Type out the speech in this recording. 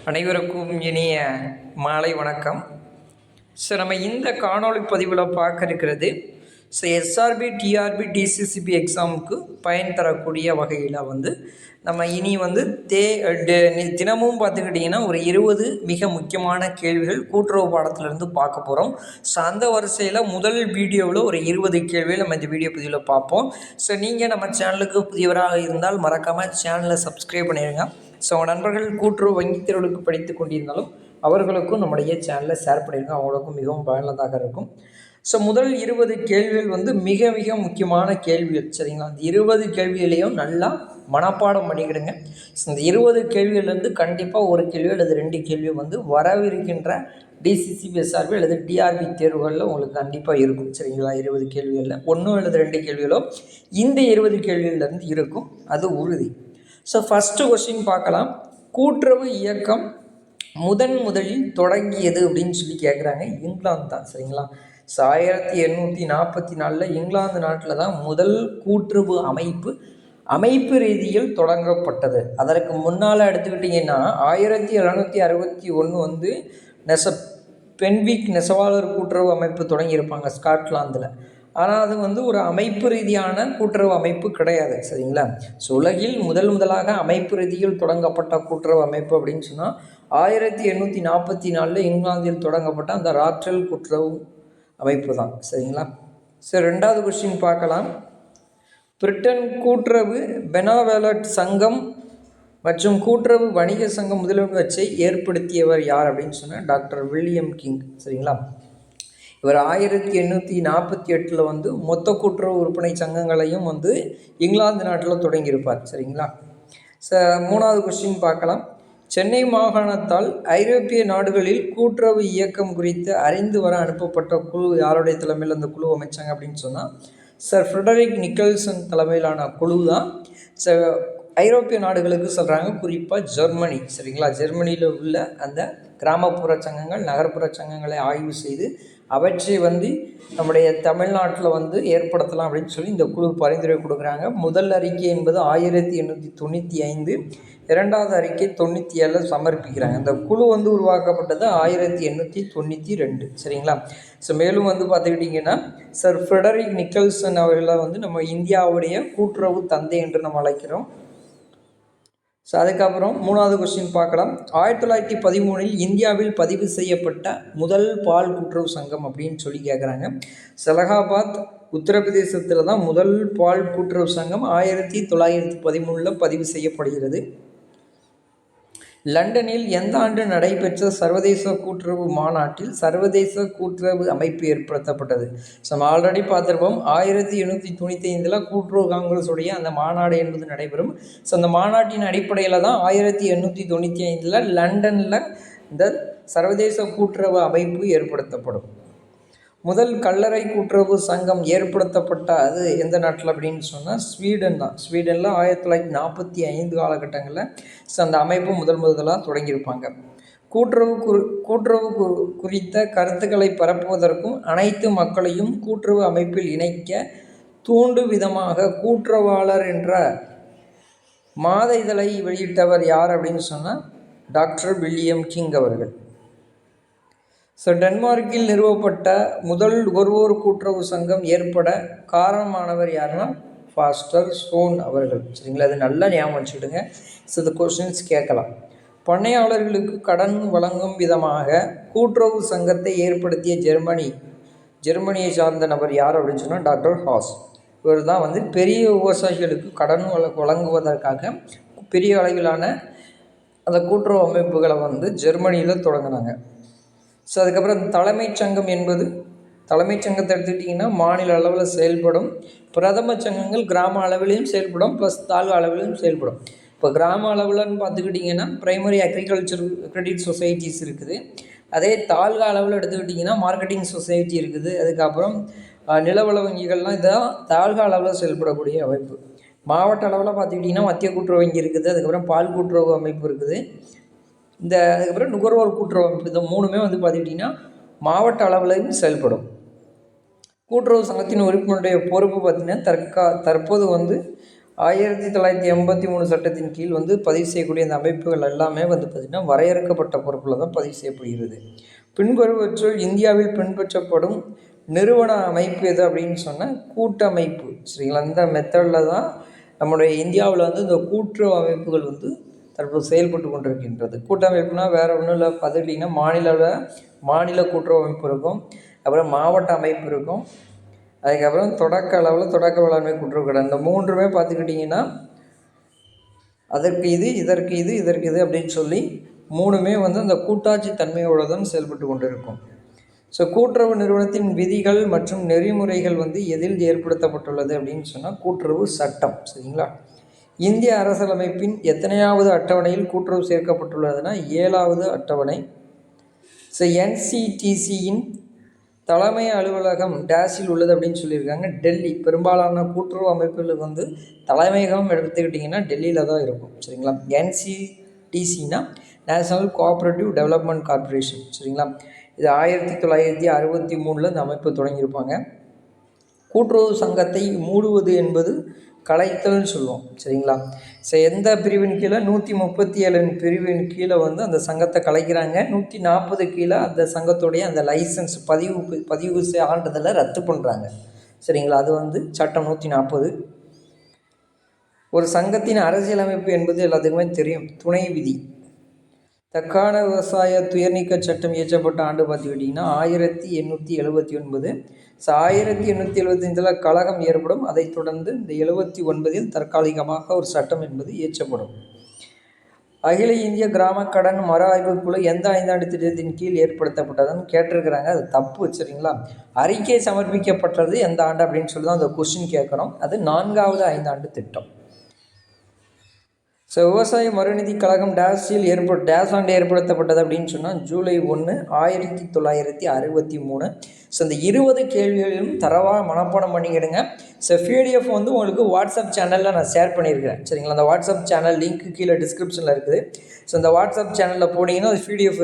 அனைவருக்கும் இனிய மாலை வணக்கம். நம்ம இந்த காணொளி பதிவில் பார்க்க இருக்கிறது எஸ்ஆர்பி டிஆர்பி டிசிசிபி எக்ஸாமுக்கு பயன் தரக்கூடிய வகையில் நம்ம இனி தினமும் பார்த்துக்கிட்டிங்கன்னா ஒரு 20 மிக முக்கியமான கேள்விகள் கூட்டுறவு பாடத்திலிருந்து பார்க்க போகிறோம். அந்த வரிசையில் முதல் வீடியோவில் ஒரு 20 கேள்விகள் நம்ம இந்த வீடியோ பதிவில் பார்ப்போம். நீங்கள் நம்ம சேனலுக்கு புதியவராக இருந்தால் மறக்காமல் சேனலை சப்ஸ்கிரைப் பண்ணிடுங்க. உங்கள் நண்பர்கள் கூட்டுறவு வங்கி தேர்வுகளுக்கு படித்து கொண்டிருந்தாலும் அவர்களுக்கும் நம்முடைய சேனலில் ஷேர் பண்ணியிருங்க, அவங்களுக்கும் மிகவும் பயனுள்ளதாக இருக்கும். முதல் 20 கேள்விகள் மிக மிக முக்கியமான கேள்விகள், சரிங்களா? அந்த 20 கேள்விகளையும் நல்லா மனப்பாடம் பண்ணிக்கிடுங்க. இந்த 20 கேள்விகள்லேருந்து கண்டிப்பாக ஒரு கேள்வி அல்லது 2 கேள்வி வரவிருக்கின்ற டிசிசிபி எஸ்ஆர்பி அல்லது டிஆர்பி தேர்வுகளில் உங்களுக்கு கண்டிப்பாக இருக்கும், சரிங்களா? 20 கேள்விகளில் 1 அல்லது 2 கேள்விகளோ இந்த 20 கேள்விகள்லேருந்து இருக்கும், அது உறுதி. ஃபஸ்ட்டு கொஸ்டின் பார்க்கலாம். கூட்டுறவு இயக்கம் முதலில் தொடங்கியது அப்படின்னு சொல்லி கேட்குறாங்க. இங்கிலாந்து தான், சரிங்களா? 1844 இங்கிலாந்து நாட்டில் தான் முதல் கூட்டுறவு அமைப்பு ரீதியில் தொடங்கப்பட்டது. அதற்கு முன்னால் எடுத்துக்கிட்டிங்கன்னா 1761 பென்விக் நெசவாளர் கூட்டுறவு அமைப்பு தொடங்கியிருப்பாங்க ஸ்காட்லாந்தில். ஆனால் அது ஒரு அமைப்பு ரீதியான கூட்டுறவு அமைப்பு கிடையாது, சரிங்களா? உலகில் முதலாக அமைப்பு ரீதியில் தொடங்கப்பட்ட கூட்டுறவு அமைப்பு அப்படின்னு சொன்னால் 1844 இங்கிலாந்தில் தொடங்கப்பட்ட அந்த ராற்றல் கூட்டுறவு அமைப்பு தான், சரிங்களா? ரெண்டாவது கொஸ்டின் பார்க்கலாம். பிரிட்டன் கூட்டுறவு பெனாவலட் சங்கம் மற்றும் கூட்டுறவு வணிக சங்கம் முதலீட்டை ஏற்படுத்தியவர் யார் அப்படின்னு சொன்னால் டாக்டர் வில்லியம் கிங், சரிங்களா? இவர் 1848 மொத்த கூட்டுறவு விற்பனை சங்கங்களையும் இங்கிலாந்து நாட்டில் தொடங்கியிருப்பார், சரிங்களா? மூணாவது கொஸ்டின் பார்க்கலாம். சென்னை மாகாணத்தால் ஐரோப்பிய நாடுகளில் கூட்டுறவு இயக்கம் குறித்து அறிந்து வர அனுப்பப்பட்ட குழு யாருடைய தலைமையில் அந்த குழு அமைச்சாங்க அப்படின்னு சொன்னால் சர் ஃப்ரெடரிக் நிக்கல்சன் தலைமையிலான குழு தான் ஐரோப்பிய நாடுகளுக்கு சொல்கிறாங்க, குறிப்பாக ஜெர்மனி, சரிங்களா? ஜெர்மனியில் உள்ள அந்த கிராமப்புற சங்கங்கள் நகர்ப்புற சங்கங்களை ஆய்வு செய்து அவற்றை நம்முடைய தமிழ்நாட்டில் ஏற்படுத்தலாம் அப்படின்னு சொல்லி இந்த குழு பரிந்துரை கொடுக்குறாங்க. முதல் அறிக்கை என்பது 1895, இரண்டாவது அறிக்கை 97 சமர்ப்பிக்கிறாங்க. இந்த குழு உருவாக்கப்பட்டது 1892, சரிங்களா? மேலும் பார்த்துக்கிட்டிங்கன்னா சர் ஃப்ரெடரிக் நிக்கல்சன் அவர்களை நம்ம இந்தியாவுடைய கூட்டுறவு தந்தை என்று நம்ம அழைக்கிறோம். அதுக்கப்புறம் மூணாவது கொஸ்டின் பார்க்கலாம். 1913 இந்தியாவில் பதிவு செய்யப்பட்ட முதல் பால் கூட்டுறவு சங்கம் அப்படின்னு சொல்லி கேட்குறாங்க. அலகாபாத் உத்தரப்பிரதேசத்தில் தான் முதல் பால் கூட்டுறவு சங்கம் 1913 பதிவு செய்யப்படுகிறது. லண்டனில் எந்த ஆண்டு நடைபெற்ற சர்வதேச கூட்டுறவு மாநாட்டில் சர்வதேச கூட்டுறவு அமைப்பு ஏற்படுத்தப்பட்டது? நம்ம ஆல்ரெடி பார்த்துருப்போம். 1895 கூட்டுறவு காங்கிரஸுடைய அந்த மாநாடு என்பது நடைபெறும். அந்த மாநாட்டின் அடிப்படையில் தான் 1895 லண்டனில் இந்த சர்வதேச கூட்டுறவு அமைப்பு ஏற்படுத்தப்படும். முதல் கல்லறை கூட்டுறவு சங்கம் ஏற்படுத்தப்பட்ட அது எந்த நாட்டில் அப்படின்னு சொன்னால் ஸ்வீடன் தான். ஸ்வீடனில் 1945 காலகட்டங்களில் அந்த அமைப்பு முதலாக தொடங்கியிருப்பாங்க. கூட்டுறவு குறித்த கருத்துக்களை பரப்புவதற்கும் அனைத்து மக்களையும் கூட்டுறவு அமைப்பில் இணைக்க தூண்டும் விதமாக கூட்டுறவாளர் என்ற மாத இதழை வெளியிட்டவர் யார் அப்படின்னு சொன்னால் டாக்டர் வில்லியம் கிங் அவர்கள். டென்மார்க்கில் நிறுவப்பட்ட முதல் ஒருவர் கூட்டுறவு சங்கம் ஏற்பட காரணமானவர் யாருன்னா ஃபாஸ்டர் ஸ்டோன் அவர்கள், சரிங்களா? அது நல்லா ஞாபகம் வச்சுக்கிடுங்க. இந்த கொஸ்டின்ஸ் கேட்கலாம். பண்ணையாளர்களுக்கு கடன் வழங்கும் விதமாக கூட்டுறவு சங்கத்தை ஏற்படுத்திய ஜெர்மனியை சார்ந்த நபர் யார் அப்படின்னு சொன்னால் டாக்டர் ஹாஸ். இவர் தான் பெரிய விவசாயிகளுக்கு கடன் வழங்குவதற்காக பெரிய அளவிலான அந்த கூட்டுறவு அமைப்புகளை ஜெர்மனியில் தொடங்கினாங்க. அதுக்கப்புறம் தலைமைச் சங்கம் என்பது தலைமைச் சங்கத்தை எடுத்துக்கிட்டிங்கன்னா மாநில அளவில் செயல்படும். பிரதம சங்கங்கள் கிராம அளவிலையும் செயல்படும், ப்ளஸ் தாழ்வு அளவிலையும் செயல்படும். இப்போ கிராம அளவில்னு பார்த்துக்கிட்டிங்கன்னா பிரைமரி அக்ரிகல்ச்சர் கிரெடிட் சொசைட்டிஸ் இருக்குது. அதே தாழ்வு அளவில் எடுத்துக்கிட்டிங்கன்னா மார்க்கெட்டிங் சொசைட்டி இருக்குது. அதுக்கப்புறம் நிலவள வங்கிகள்லாம் இதுதான் தாழ்வு அளவில் செயல்படக்கூடிய அமைப்பு. மாவட்ட அளவில் பார்த்துக்கிட்டிங்கன்னா மத்திய கூட்டுறவு வங்கி இருக்குது. அதுக்கப்புறம் பால் கூட்டுறவு அமைப்பு இருக்குது. அதுக்கப்புறம் நுகர்வோர் கூட்டுறவு அமைப்பு. இந்த மூணுமே பார்த்துக்கிட்டிங்கன்னா மாவட்ட அளவிலையும் செயல்படும். கூட்டுறவு சங்கத்தின் உறுப்பினருடைய பொறுப்பு பார்த்திங்கன்னா தற்போது 1983 சட்டத்தின் கீழ் பதிவு செய்யக்கூடிய இந்த அமைப்புகள் எல்லாமே பார்த்திங்கன்னா வரையறுக்கப்பட்ட பொறுப்பில் தான் பதிவு செய்யப்படுகிறது. பின்வருவற்றுள் இந்தியாவில் பின்பற்றப்படும் நிறுவன அமைப்பு எது அப்படின்னு சொன்னால் கூட்டமைப்பு. சரிங்களா? இந்த மெத்தடில் தான் நம்முடைய இந்தியாவில் இந்த கூட்டுறவு அமைப்புகள் தற்போது செயல்பட்டு கொண்டிருக்கின்றது. கூட்டமைப்புனா வேறு ஒன்றும் இல்லை, பார்த்துக்கிட்டிங்கன்னா மாநில கூட்டுறவு அமைப்பு இருக்கும், அப்புறம் மாவட்ட அமைப்பு இருக்கும், அதுக்கப்புறம் தொடக்க அளவில் தொடக்க வேளாண்மை கூட்டுறவு கடை. இந்த மூன்றுமே பார்த்துக்கிட்டிங்கன்னா அதற்கு இது இதற்கு இது இதற்கு இது அப்படின்னு சொல்லி மூணுமே அந்த கூட்டாட்சி தன்மையோடு தான் செயல்பட்டு கொண்டு இருக்கும். ஸோ கூட்டுறவு நிறுவனத்தின் விதிகள் மற்றும் நெறிமுறைகள் எதில் ஏற்படுத்தப்பட்டுள்ளது அப்படின்னு சொன்னால் கூட்டுறவு சட்டம். சரிங்களா? இந்திய அரசியலமைப்பின் எத்தனையாவது அட்டவணையில் கூட்டுறவு சேர்க்கப்பட்டுள்ளதுன்னா 7வது அட்டவணை. ஸோ NCTCயின் தலைமை அலுவலகம் டேஷில் உள்ளது அப்படின்னு சொல்லியிருக்காங்க, டெல்லி. பெரும்பாலான கூட்டுறவு அமைப்புகளுக்கு தலைமையகம் எடுத்துக்கிட்டிங்கன்னா டெல்லியில் தான் இருக்கும். சரிங்களா? NCTCனா நேஷனல் கோஆப்ரேட்டிவ் டெவலப்மெண்ட் கார்ப்பரேஷன். சரிங்களா? இது 1963 இந்த அமைப்பு தொடங்கியிருப்பாங்க. கூட்டுறவு சங்கத்தை மூடுவது என்பது கலைத்தல்னு சொல்லுவோம். சரிங்களா? ஸோ எந்த பிரிவின் கீழே 137 பிரிவின் கீழே அந்த சங்கத்தை கலைக்கிறாங்க. 140 கீழே அந்த சங்கத்துடைய அந்த லைசன்ஸ் பதிவு ஆண்டதில் ரத்து பண்ணுறாங்க. சரிங்களா? அது சட்டம் 140. ஒரு சங்கத்தின் அரசியலமைப்பு என்பது எல்லாத்துக்குமே தெரியும். துணை விதி. தக்கான விவசாய துயர்நீக்க சட்டம் இயற்றப்பட்ட ஆண்டு பார்த்துக்கிட்டிங்கன்னா 1879. ஸோ 1875 கழகம் ஏற்படும். அதைத் தொடர்ந்து இந்த 79 தற்காலிகமாக ஒரு சட்டம் என்பது இயற்றப்படும். அகில இந்திய கிராம கடன் மறு ஆய்வு குழு எந்த 5ஆண்டு திட்டத்தின் கீழ் ஏற்படுத்தப்பட்டதுன்னு கேட்டிருக்கிறாங்க. அது தப்பு. சரிங்களா? அறிக்கை சமர்ப்பிக்கப்பட்டது எந்த ஆண்டு அப்படின்னு சொல்லி தான் அந்த கொஸ்டின் கேட்குறோம். அது 4வது 5ஆண்டு திட்டம். ஸோ விவசாய மறுநிதி கழகம் டேஷ் ஆண்டு ஏற்படுத்தப்பட்டது அப்படின்னு சொன்னால் ஜூலை 1, 1963. ஸோ இந்த 20 கேள்விகளிலும் தரவாக மனப்பாடம் பண்ணிக்கிடுங்க. ஸோ PDF உங்களுக்கு வாட்ஸ்அப் சேனலில் நான் ஷேர் பண்ணியிருக்கிறேன். சரிங்களா? அந்த வாட்ஸ்அப் சேனல் லிங்க் கீழே டிஸ்கிரிப்ஷனில் இருக்குது. ஸோ இந்த வாட்ஸ்அப் சேனலில் போனீங்கன்னா அது PDF